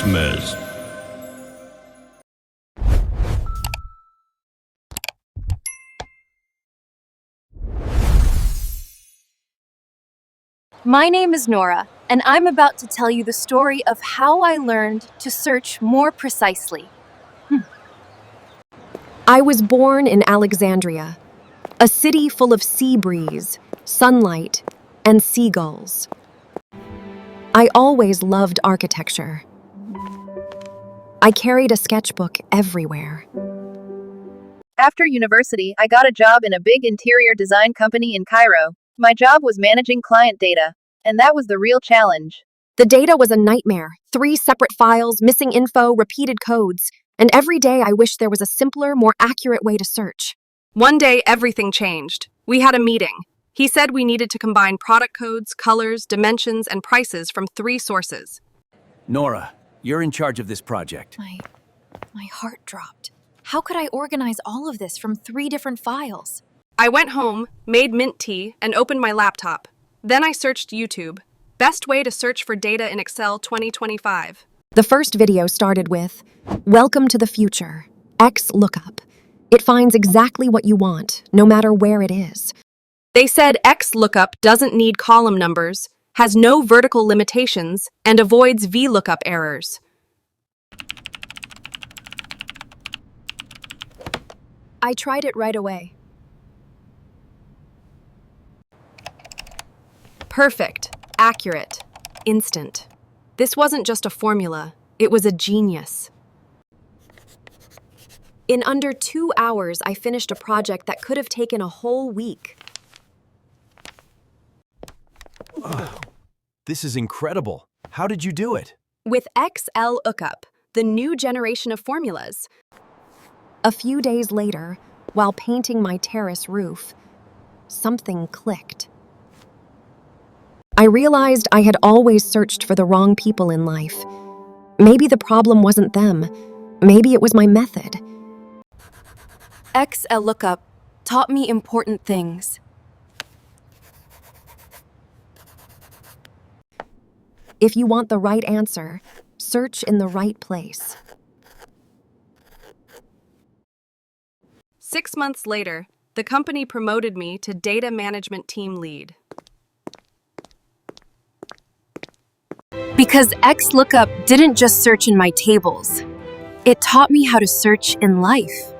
Christmas. My name is Nora, and I'm about to tell you the story of how I learned to search more precisely. I was born in Alexandria, a city full of sea breeze, sunlight, and seagulls. I always loved architecture. I carried a sketchbook everywhere. After university, I got a job in a big interior design company in Cairo. My job was managing client data, and that was the real challenge. The data was a nightmare. 3 separate files, missing info, repeated codes. And every day I wished there was a simpler, more accurate way to search. One day, everything changed. We had a meeting. He said we needed to combine product codes, colors, dimensions, and prices from 3 sources. Nora, you're in charge of this project. My heart dropped. How could I organize all of this from 3 different files? I went home, made mint tea, and opened my laptop. Then I searched YouTube. Best way to search for data in Excel 2025. The first video started with, "Welcome to the future, XLOOKUP. It finds exactly what you want, no matter where it is." They said XLOOKUP doesn't need column numbers, has no vertical limitations, and avoids VLOOKUP errors. I tried it right away. Perfect, accurate, instant. This wasn't just a formula, it was a genius. In under 2 hours, I finished a project that could have taken a whole week. This is incredible. How did you do it? With XLOOKUP, the new generation of formulas. A few days later, while painting my terrace roof, something clicked. I realized I had always searched for the wrong people in life. Maybe the problem wasn't them. Maybe it was my method. XLOOKUP taught me important things. If you want the right answer, search in the right place. 6 months later, the company promoted me to Data Management Team Lead. Because XLOOKUP didn't just search in my tables, it taught me how to search in life.